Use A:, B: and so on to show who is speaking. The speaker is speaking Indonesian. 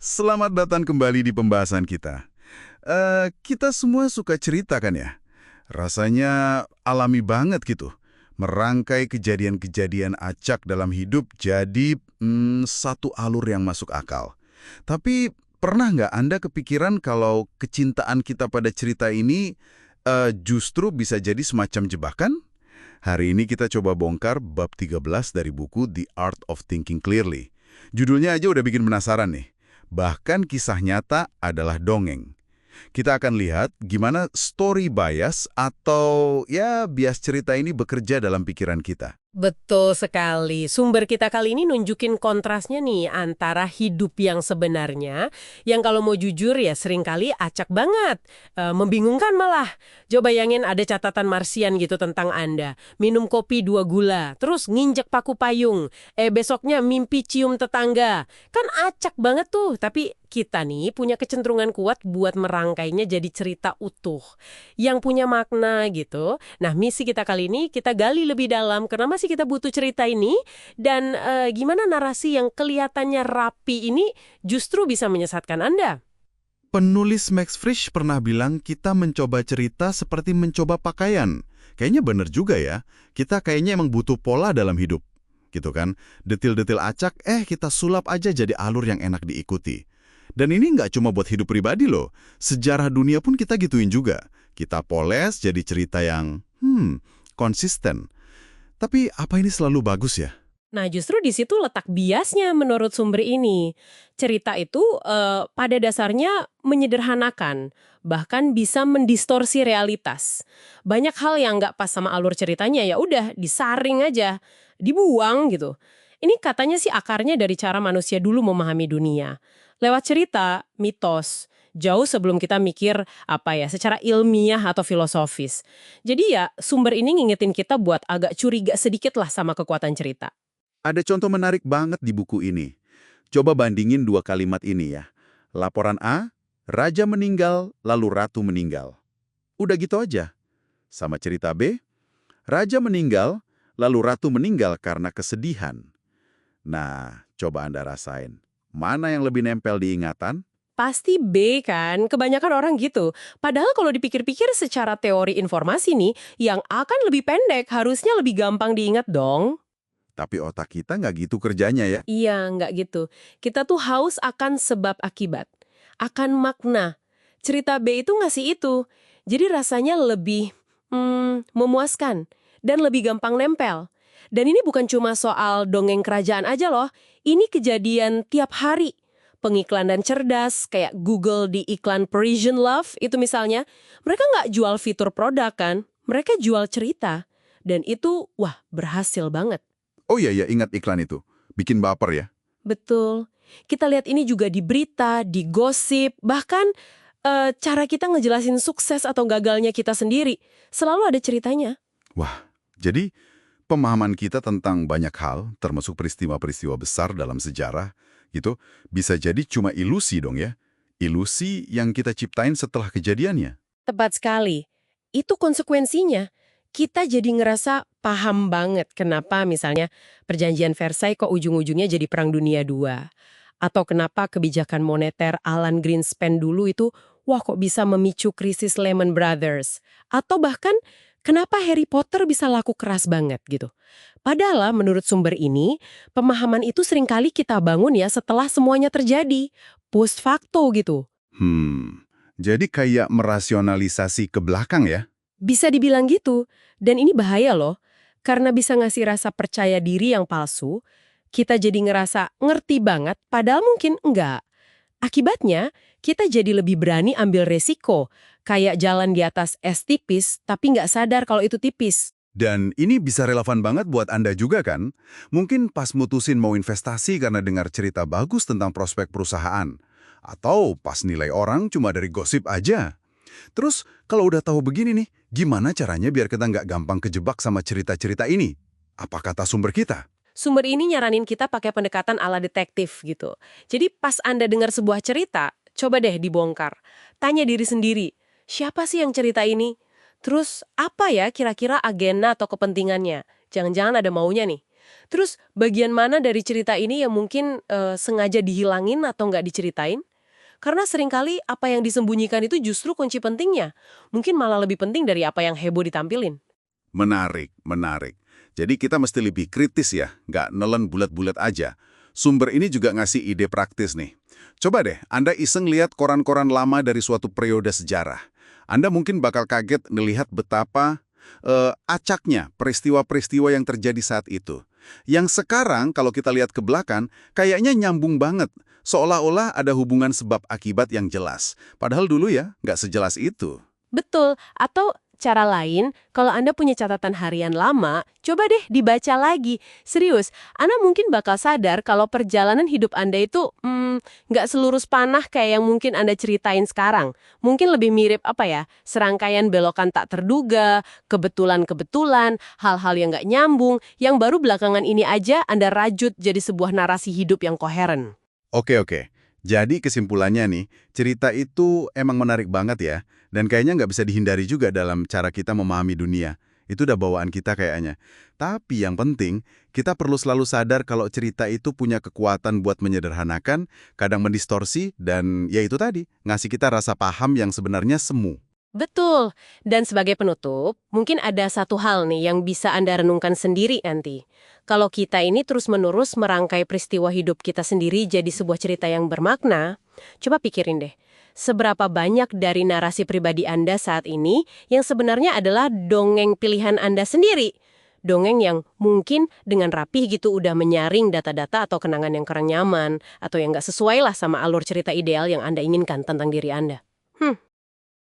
A: Selamat datang kembali di pembahasan kita. Kita semua suka cerita kan ya? Rasanya alami banget gitu. Merangkai kejadian-kejadian acak dalam hidup jadi satu alur yang masuk akal. Tapi pernah nggak Anda kepikiran kalau kecintaan kita pada cerita ini justru bisa jadi semacam jebakan? Hari ini kita coba bongkar bab 13 dari buku The Art of Thinking Clearly. Judulnya aja udah bikin penasaran nih. Bahkan kisah nyata adalah dongeng. Kita akan lihat gimana story bias atau ya bias cerita ini bekerja dalam pikiran kita.
B: Betul sekali. Sumber kita kali ini nunjukin kontrasnya nih antara hidup yang sebenarnya, yang kalau mau jujur ya seringkali acak banget, membingungkan malah. Coba bayangin ada catatan marsian gitu tentang Anda. Minum kopi 2 gula, terus nginjek paku payung. Besoknya mimpi cium tetangga. Kan acak banget tuh, tapi kita nih punya kecenderungan kuat buat merangkainya jadi cerita utuh. Yang punya makna gitu. Nah, misi kita kali ini kita gali lebih dalam kenapa sih kita butuh cerita ini dan gimana narasi yang kelihatannya rapi ini justru bisa menyesatkan Anda.
A: Penulis Max Frisch pernah bilang kita mencoba cerita seperti mencoba pakaian. Kayaknya bener juga ya. Kita kayaknya emang butuh pola dalam hidup. Gitu kan. Detil-detil acak, kita sulap aja jadi alur yang enak diikuti. Dan ini nggak cuma buat hidup pribadi loh. Sejarah dunia pun kita gituin juga. Kita poles jadi cerita yang, konsisten. Tapi apa ini selalu bagus ya?
B: Nah, justru di situ letak biasnya menurut sumber ini. Cerita itu pada dasarnya menyederhanakan, bahkan bisa mendistorsi realitas. Banyak hal yang nggak pas sama alur ceritanya ya udah disaring aja, dibuang gitu. Ini katanya sih akarnya dari cara manusia dulu memahami dunia. Lewat cerita, mitos, jauh sebelum kita mikir apa ya, secara ilmiah atau filosofis. Jadi ya, sumber ini ngingetin kita buat agak curiga sedikit lah sama kekuatan cerita.
A: Ada contoh menarik banget di buku ini. Coba bandingin dua kalimat ini ya. Laporan A, raja meninggal, lalu ratu meninggal. Udah gitu aja. Sama cerita B, raja meninggal, lalu ratu meninggal karena kesedihan. Nah, coba Anda rasain. Mana yang lebih nempel di ingatan?
B: Pasti B kan, kebanyakan orang gitu. Padahal kalau dipikir-pikir secara teori informasi nih, yang A kan lebih pendek, harusnya lebih gampang diingat dong.
A: Tapi otak kita nggak gitu kerjanya ya.
B: Iya, nggak gitu. Kita tuh haus akan sebab akibat, akan makna. Cerita B itu ngasih itu. Jadi rasanya lebih memuaskan dan lebih gampang nempel. Dan ini bukan cuma soal dongeng kerajaan aja loh. Ini kejadian tiap hari. Pengiklan dan cerdas, kayak Google di iklan Parisian Love itu misalnya. Mereka nggak jual fitur produk kan, mereka jual cerita. Dan itu, wah, berhasil banget.
A: Oh iya ya, ingat iklan itu. Bikin baper ya.
B: Betul. Kita lihat ini juga di berita, di gosip, bahkan cara kita ngejelasin sukses atau gagalnya kita sendiri. Selalu ada ceritanya.
A: Wah, jadi pemahaman kita tentang banyak hal, termasuk peristiwa-peristiwa besar dalam sejarah, gitu, bisa jadi cuma ilusi dong ya. Ilusi yang kita ciptain setelah kejadiannya.
B: Tepat sekali. Itu konsekuensinya. Kita jadi ngerasa paham banget kenapa misalnya perjanjian Versailles kok ujung-ujungnya jadi Perang Dunia II. Atau kenapa kebijakan moneter Alan Greenspan dulu itu, wah kok bisa memicu krisis Lehman Brothers. Atau bahkan kenapa Harry Potter bisa laku keras banget gitu. Padahal menurut sumber ini, pemahaman itu seringkali kita bangun ya setelah semuanya terjadi. Post facto gitu.
A: Jadi kayak merasionalisasi ke belakang ya?
B: Bisa dibilang gitu, dan ini bahaya loh, karena bisa ngasih rasa percaya diri yang palsu, kita jadi ngerasa ngerti banget, padahal mungkin enggak. Akibatnya, kita jadi lebih berani ambil resiko, kayak jalan di atas es tipis, tapi nggak sadar kalau itu tipis.
A: Dan ini bisa relevan banget buat Anda juga kan? Mungkin pas mutusin mau investasi karena dengar cerita bagus tentang prospek perusahaan. Atau pas nilai orang cuma dari gosip aja. Terus, kalau udah tahu begini nih, gimana caranya biar kita nggak gampang kejebak sama cerita-cerita ini? Apa kata sumber kita?
B: Sumber ini nyaranin kita pakai pendekatan ala detektif gitu. Jadi pas Anda dengar sebuah cerita, coba deh dibongkar. Tanya diri sendiri, siapa sih yang cerita ini? Terus apa ya kira-kira agenda atau kepentingannya? Jangan-jangan ada maunya nih. Terus bagian mana dari cerita ini yang mungkin sengaja dihilangin atau nggak diceritain? Karena seringkali apa yang disembunyikan itu justru kunci pentingnya. Mungkin malah lebih penting dari apa yang heboh ditampilin.
A: Menarik, menarik. Jadi kita mesti lebih kritis ya, nggak nelen bulat-bulat aja. Sumber ini juga ngasih ide praktis nih. Coba deh, Anda iseng lihat koran-koran lama dari suatu periode sejarah. Anda mungkin bakal kaget melihat betapa acaknya peristiwa-peristiwa yang terjadi saat itu. Yang sekarang kalau kita lihat ke belakang, kayaknya nyambung banget. Seolah-olah ada hubungan sebab akibat yang jelas. Padahal dulu ya, nggak sejelas itu.
B: Betul, atau cara lain, kalau Anda punya catatan harian lama, coba deh dibaca lagi. Serius, Anda mungkin bakal sadar kalau perjalanan hidup Anda itu nggak selurus panah kayak yang mungkin Anda ceritain sekarang. Mungkin lebih mirip serangkaian belokan tak terduga, kebetulan-kebetulan, hal-hal yang nggak nyambung, yang baru belakangan ini aja Anda rajut jadi sebuah narasi hidup yang koheren.
A: Oke. Jadi kesimpulannya nih, cerita itu emang menarik banget ya. Dan kayaknya nggak bisa dihindari juga dalam cara kita memahami dunia. Itu udah bawaan kita kayaknya. Tapi yang penting, kita perlu selalu sadar kalau cerita itu punya kekuatan buat menyederhanakan, kadang mendistorsi, dan ya itu tadi, ngasih kita rasa paham yang sebenarnya semu.
B: Betul. Dan sebagai penutup, mungkin ada satu hal nih yang bisa Anda renungkan sendiri nanti. Kalau kita ini terus-menerus merangkai peristiwa hidup kita sendiri jadi sebuah cerita yang bermakna, coba pikirin deh, seberapa banyak dari narasi pribadi Anda saat ini yang sebenarnya adalah dongeng pilihan Anda sendiri. Dongeng yang mungkin dengan rapih gitu udah menyaring data-data atau kenangan yang kurang nyaman, atau yang nggak sesuai lah sama alur cerita ideal yang Anda inginkan tentang diri Anda.